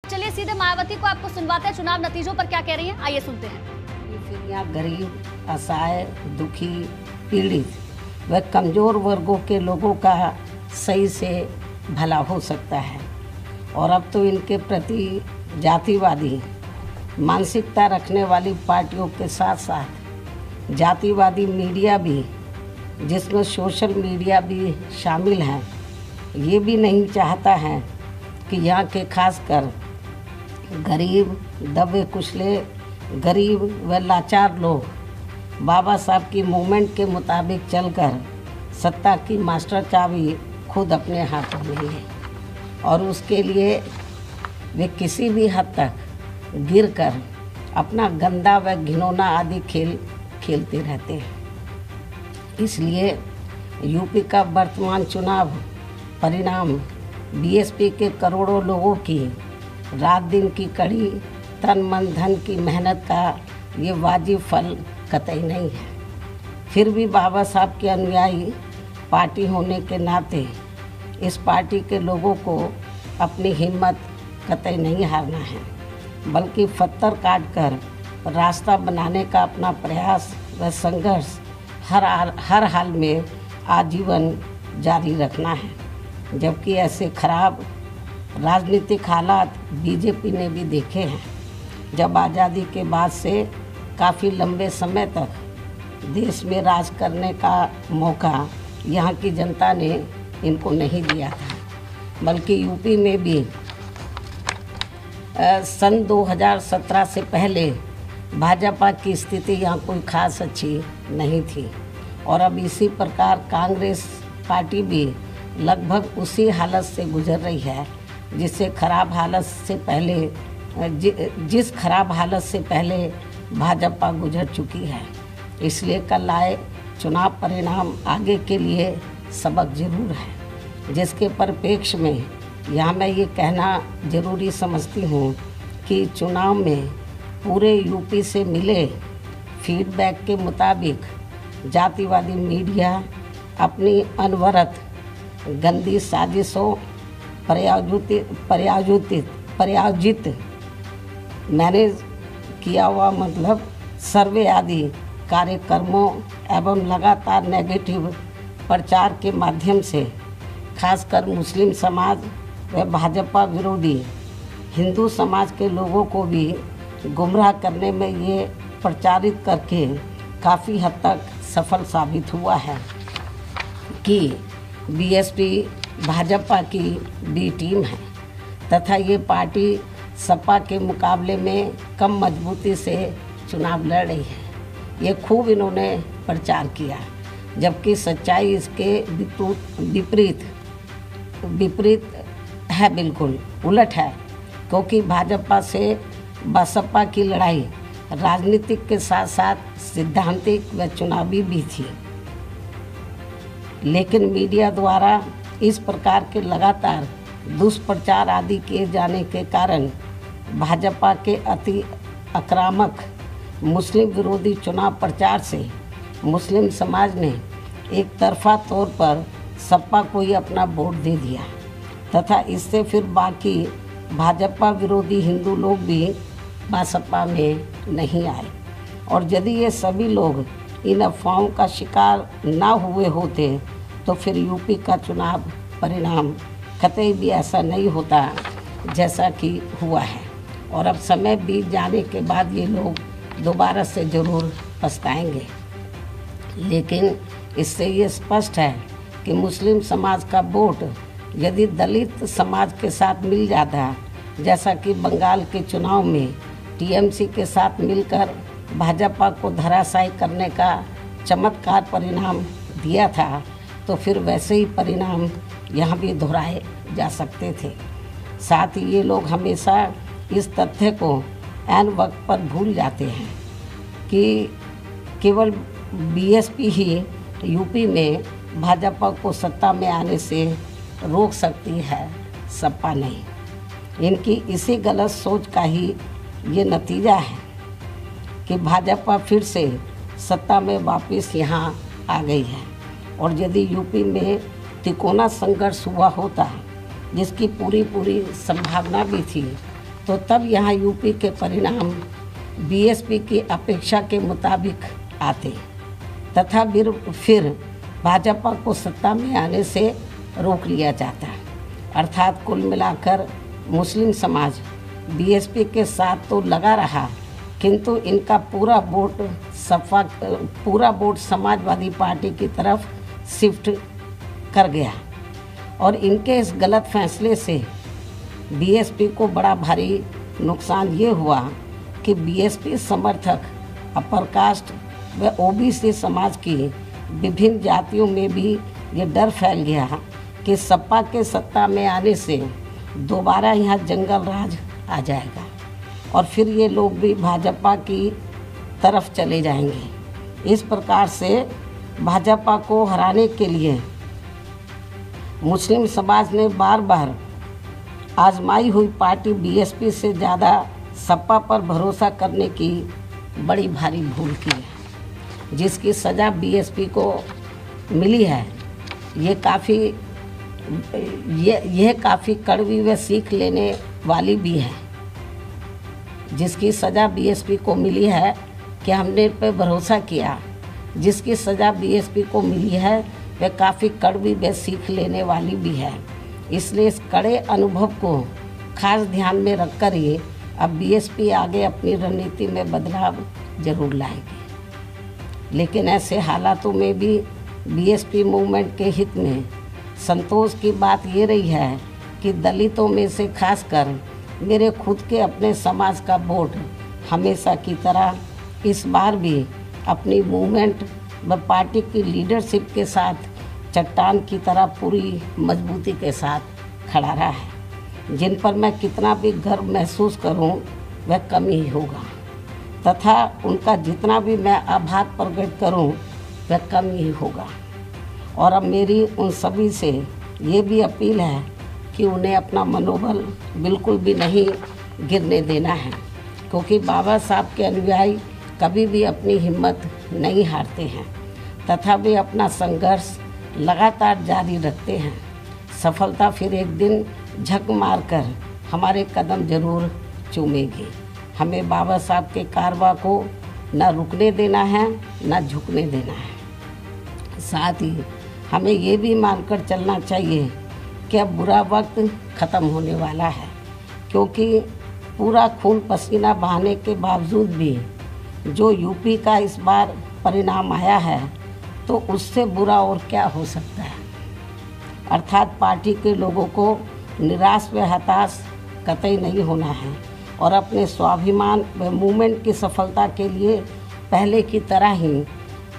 चलिए सीधे मायावती को आपको सुनवाते हैं, चुनाव नतीजों पर क्या कह रही हैं, आइए सुनते हैं। फिर यहाँ गरीब, असहाय, दुखी, पीड़ित व कमज़ोर वर्गों के लोगों का सही से भला हो सकता है। और अब तो इनके प्रति जातिवादी मानसिकता रखने वाली पार्टियों के साथ साथ जातिवादी मीडिया भी, जिसमें सोशल मीडिया भी शामिल है, ये भी नहीं चाहता है कि यहाँ के खासकर गरीब, दबे कुचले, गरीब व लाचार लोग बाबा साहब की मूवमेंट के मुताबिक चलकर सत्ता की मास्टर चाबी खुद अपने हाथों में लें और उसके लिए वे किसी भी हद तक गिरकर अपना गंदा व घिनौना आदि खेल खेलते रहते हैं। इसलिए यूपी का वर्तमान चुनाव परिणाम बीएसपी के करोड़ों लोगों की रात दिन की कड़ी तन मन धन की मेहनत का ये वाजिब फल कतई नहीं है। फिर भी बाबा साहब के अनुयायी पार्टी होने के नाते इस पार्टी के लोगों को अपनी हिम्मत कतई नहीं हारना है, बल्कि पत्थर काट कर रास्ता बनाने का अपना प्रयास व संघर्ष हर हाल में आजीवन जारी रखना है। जबकि ऐसे खराब राजनीतिक हालात बीजेपी ने भी देखे हैं, जब आज़ादी के बाद से काफ़ी लंबे समय तक देश में राज करने का मौका यहाँ की जनता ने इनको नहीं दिया था, बल्कि यूपी में भी सन 2017 से पहले भाजपा की स्थिति यहाँ कोई खास अच्छी नहीं थी। और अब इसी प्रकार कांग्रेस पार्टी भी लगभग उसी हालत से गुजर रही है जिस खराब हालत से पहले भाजपा गुजर चुकी है। इसलिए कल आए चुनाव परिणाम आगे के लिए सबक जरूर है, जिसके परिप्रेक्ष्य में यहाँ मैं ये कहना ज़रूरी समझती हूँ कि चुनाव में पूरे यूपी से मिले फीडबैक के मुताबिक जातिवादी मीडिया अपनी अनवरत गंदी साजिशों प्रायोजित मैनेज किया हुआ सर्वे आदि कार्यक्रमों एवं लगातार नेगेटिव प्रचार के माध्यम से खासकर मुस्लिम समाज व भाजपा विरोधी हिंदू समाज के लोगों को भी गुमराह करने में ये प्रचारित करके काफ़ी हद तक सफल साबित हुआ है कि बीएसपी भाजपा की बी टीम है तथा ये पार्टी सपा के मुकाबले में कम मजबूती से चुनाव लड़ रही है। ये खूब इन्होंने प्रचार किया, जबकि सच्चाई इसके विपरीत है, बिल्कुल उलट है। क्योंकि भाजपा से बसपा की लड़ाई राजनीतिक के साथ साथ सिद्धांतिक व चुनावी भी थी, लेकिन मीडिया द्वारा इस प्रकार के लगातार दुष्प्रचार आदि किए जाने के कारण भाजपा के अति आक्रामक मुस्लिम विरोधी चुनाव प्रचार से मुस्लिम समाज ने एक तरफा तौर पर सपा को ही अपना वोट दे दिया तथा इससे फिर बाकी भाजपा विरोधी हिंदू लोग भी बसपा में नहीं आए। और यदि ये सभी लोग इन अफवाहों का शिकार ना हुए होते तो फिर यूपी का चुनाव परिणाम कतई भी ऐसा नहीं होता जैसा कि हुआ है। और अब समय बीत जाने के बाद ये लोग दोबारा से ज़रूर पछताएंगे, लेकिन इससे ये स्पष्ट है कि मुस्लिम समाज का वोट यदि दलित समाज के साथ मिल जाता, जैसा कि बंगाल के चुनाव में टीएमसी के साथ मिलकर भाजपा को धराशायी करने का चमत्कार परिणाम दिया था, तो फिर वैसे ही परिणाम यहाँ भी दोहराए जा सकते थे। साथ ही ये लोग हमेशा इस तथ्य को ऐन वक्त पर भूल जाते हैं कि केवल बीएसपी ही यूपी में भाजपा को सत्ता में आने से रोक सकती है, सपा नहीं। इनकी इसी गलत सोच का ही ये नतीजा है कि भाजपा फिर से सत्ता में वापस यहाँ आ गई है। और यदि यूपी में तिकोना संघर्ष हुआ होता, जिसकी पूरी संभावना भी थी, तो तब यहाँ यूपी के परिणाम बीएसपी की अपेक्षा के मुताबिक आते तथा फिर भाजपा को सत्ता में आने से रोक लिया जाता। अर्थात कुल मिलाकर मुस्लिम समाज बीएसपी के साथ तो लगा रहा, किंतु इनका पूरा वोट समाजवादी पार्टी की तरफ शिफ्ट कर गया और इनके इस गलत फैसले से बीएसपी को बड़ा भारी नुकसान ये हुआ कि बीएसपी समर्थक अपर कास्ट व ओबीसी समाज की विभिन्न जातियों में भी ये डर फैल गया कि सपा के सत्ता में आने से दोबारा यहाँ जंगल राज आ जाएगा और फिर ये लोग भी भाजपा की तरफ चले जाएंगे। इस प्रकार से भाजपा को हराने के लिए मुस्लिम समाज ने बार बार आजमाई हुई पार्टी बीएसपी से ज़्यादा सपा पर भरोसा करने की बड़ी भारी भूल की है, जिसकी सज़ा बीएसपी को मिली है। यह काफ़ी कड़वी व सीख लेने वाली भी है। जिसकी सज़ा बीएसपी को मिली है कि हमने इस पर भरोसा किया, जिसकी सज़ा बीएसपी को मिली है वह काफ़ी कड़वी व सीख लेने वाली भी है। इसलिए इस कड़े अनुभव को खास ध्यान में रखकर ही अब बीएसपी आगे अपनी रणनीति में बदलाव जरूर लाएगी। लेकिन ऐसे हालातों में भी बीएसपी मूवमेंट के हित में संतोष की बात ये रही है कि दलितों में से खासकर मेरे खुद के अपने समाज का वोट हमेशा की तरह इस बार भी अपनी मूवमेंट व पार्टी की लीडरशिप के साथ चट्टान की तरह पूरी मजबूती के साथ खड़ा रहा है। जिन पर मैं कितना भी गर्व महसूस करूं वह कम ही होगा तथा उनका जितना भी मैं आभार प्रकट करूं वह कम ही होगा। और अब मेरी उन सभी से ये भी अपील है कि उन्हें अपना मनोबल बिल्कुल भी नहीं गिरने देना है, क्योंकि बाबा साहब के अनुयायी कभी भी अपनी हिम्मत नहीं हारते हैं तथा वे अपना संघर्ष लगातार जारी रखते हैं। सफलता फिर एक दिन झक मारकर हमारे कदम जरूर चूमेगी। हमें बाबा साहब के कारवां को न रुकने देना है न झुकने देना है। साथ ही हमें ये भी मानकर चलना चाहिए कि अब बुरा वक्त ख़त्म होने वाला है, क्योंकि पूरा खून पसीना बहाने के बावजूद भी जो यूपी का इस बार परिणाम आया है तो उससे बुरा और क्या हो सकता है। अर्थात पार्टी के लोगों को निराश व हताश कतई नहीं होना है और अपने स्वाभिमान व मूवमेंट की सफलता के लिए पहले की तरह ही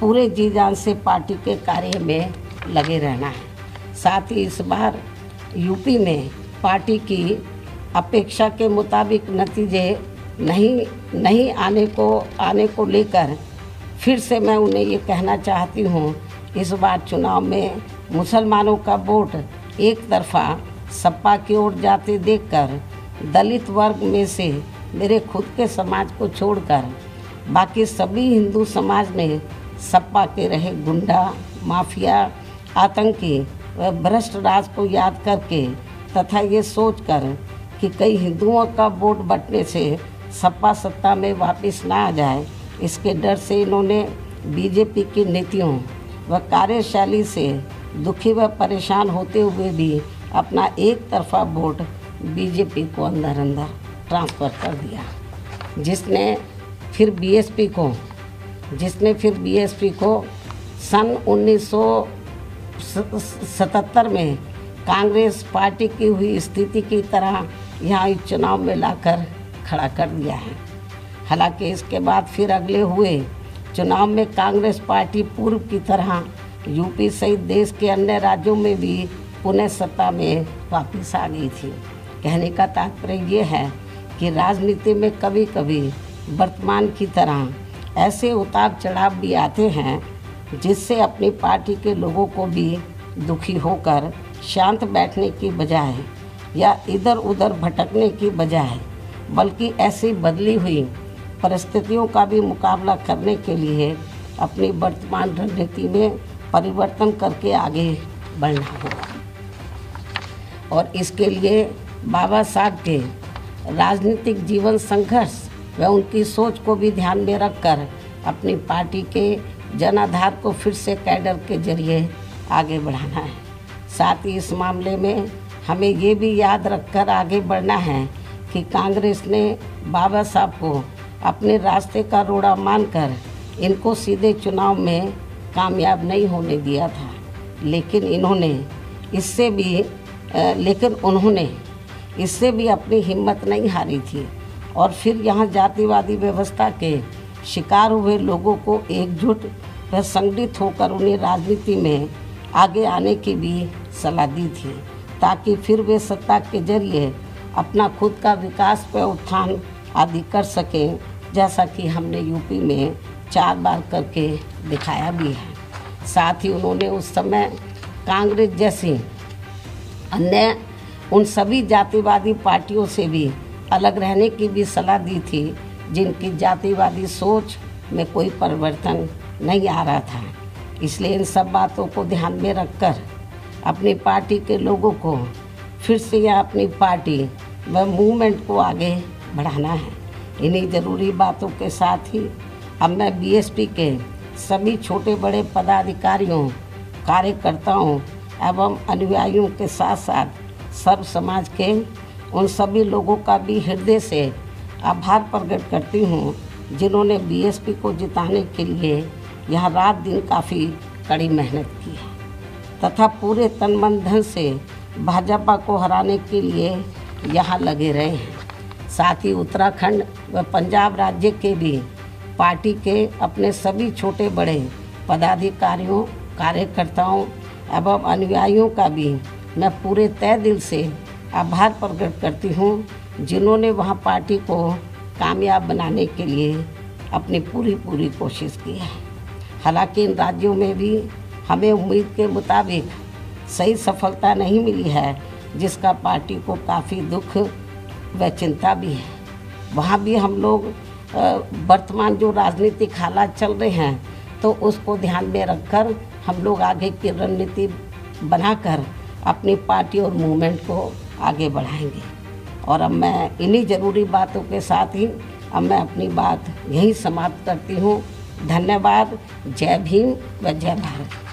पूरे जी जान से पार्टी के कार्य में लगे रहना है। साथ ही इस बार यूपी में पार्टी की अपेक्षा के मुताबिक नतीजे नहीं आने को लेकर फिर से मैं उन्हें ये कहना चाहती हूँ, इस बार चुनाव में मुसलमानों का वोट एक तरफा सपा की ओर जाते देखकर दलित वर्ग में से मेरे खुद के समाज को छोड़कर बाकी सभी हिंदू समाज ने सपा के रहे गुंडा, माफिया, आतंकी व भ्रष्ट राज को याद करके तथा ये सोचकर कि कई हिंदुओं का वोट बंटने से सपा सत्ता में वापस ना आ जाए, इसके डर से इन्होंने बीजेपी की नीतियों व कार्यशैली से दुखी व परेशान होते हुए भी अपना एक तरफा वोट बीजेपी को अंदर ट्रांसफ़र कर दिया, जिसने फिर बीएसपी को सन 1977 में कांग्रेस पार्टी की हुई स्थिति की तरह यहाँ इस चुनाव में लाकर खड़ा कर दिया है। हालांकि इसके बाद फिर अगले हुए चुनाव में कांग्रेस पार्टी पूर्व की तरह यूपी सहित देश के अन्य राज्यों में भी पुनः सत्ता में वापस आ गई थी। कहने का तात्पर्य ये है कि राजनीति में कभी कभी वर्तमान की तरह ऐसे उतार चढ़ाव भी आते हैं जिससे अपनी पार्टी के लोगों को भी दुखी होकर शांत बैठने की बजाय या इधर उधर भटकने की बजाय बल्कि ऐसी बदली हुई परिस्थितियों का भी मुकाबला करने के लिए अपनी वर्तमान रणनीति में परिवर्तन करके आगे बढ़ना होगा। और इसके लिए बाबा साहब के राजनीतिक जीवन संघर्ष व उनकी सोच को भी ध्यान में रखकर अपनी पार्टी के जनाधार को फिर से कैडर के जरिए आगे बढ़ाना है। साथ ही इस मामले में हमें ये भी याद रखकर आगे बढ़ना है कि कांग्रेस ने बाबा साहब को अपने रास्ते का रोड़ा मानकर इनको सीधे चुनाव में कामयाब नहीं होने दिया था, लेकिन उन्होंने इससे भी अपनी हिम्मत नहीं हारी थी और फिर यहाँ जातिवादी व्यवस्था के शिकार हुए लोगों को एकजुट व संगठित होकर उन्हें राजनीति में आगे आने की भी सलाह दी थी, ताकि फिर वे सत्ता के जरिए अपना खुद का विकास व उत्थान आदि कर सकें, जैसा कि हमने यूपी में 4 बार करके दिखाया भी है। साथ ही उन्होंने उस समय कांग्रेस जैसी अन्य उन सभी जातिवादी पार्टियों से भी अलग रहने की भी सलाह दी थी, जिनकी जातिवादी सोच में कोई परिवर्तन नहीं आ रहा था। इसलिए इन सब बातों को ध्यान में रखकर अपनी पार्टी के लोगों को फिर से यह अपनी पार्टी व मूवमेंट को आगे बढ़ाना है। इन्हीं ज़रूरी बातों के साथ ही अब मैं बीएसपी के सभी छोटे बड़े पदाधिकारियों, कार्यकर्ताओं एवं अनुयायियों के साथ साथ सर्व समाज के उन सभी लोगों का भी हृदय से आभार प्रकट करती हूँ, जिन्होंने बीएसपी को जिताने के लिए यहाँ रात दिन काफ़ी कड़ी मेहनत की है तथा पूरे तन मन धन से भाजपा को हराने के लिए यहाँ लगे रहे हैं। साथ ही उत्तराखंड व पंजाब राज्य के भी पार्टी के अपने सभी छोटे बड़े पदाधिकारियों, कार्यकर्ताओं एवं अनुयायियों का भी मैं पूरे तहे दिल से आभार प्रकट करती हूँ, जिन्होंने वहाँ पार्टी को कामयाब बनाने के लिए अपनी पूरी कोशिश की है। हालांकि इन राज्यों में भी हमें उम्मीद के मुताबिक सही सफलता नहीं मिली है, जिसका पार्टी को काफ़ी दुख व चिंता भी है। वहाँ भी हम लोग वर्तमान जो राजनीतिक हालात चल रहे हैं, तो उसको ध्यान में रखकर हम लोग आगे की रणनीति बनाकर अपनी पार्टी और मूवमेंट को आगे बढ़ाएंगे। और अब मैं इन्हीं ज़रूरी बातों के साथ ही अब मैं अपनी बात यहीं समाप्त करती हूँ। धन्यवाद। जय भीम व जय भारत।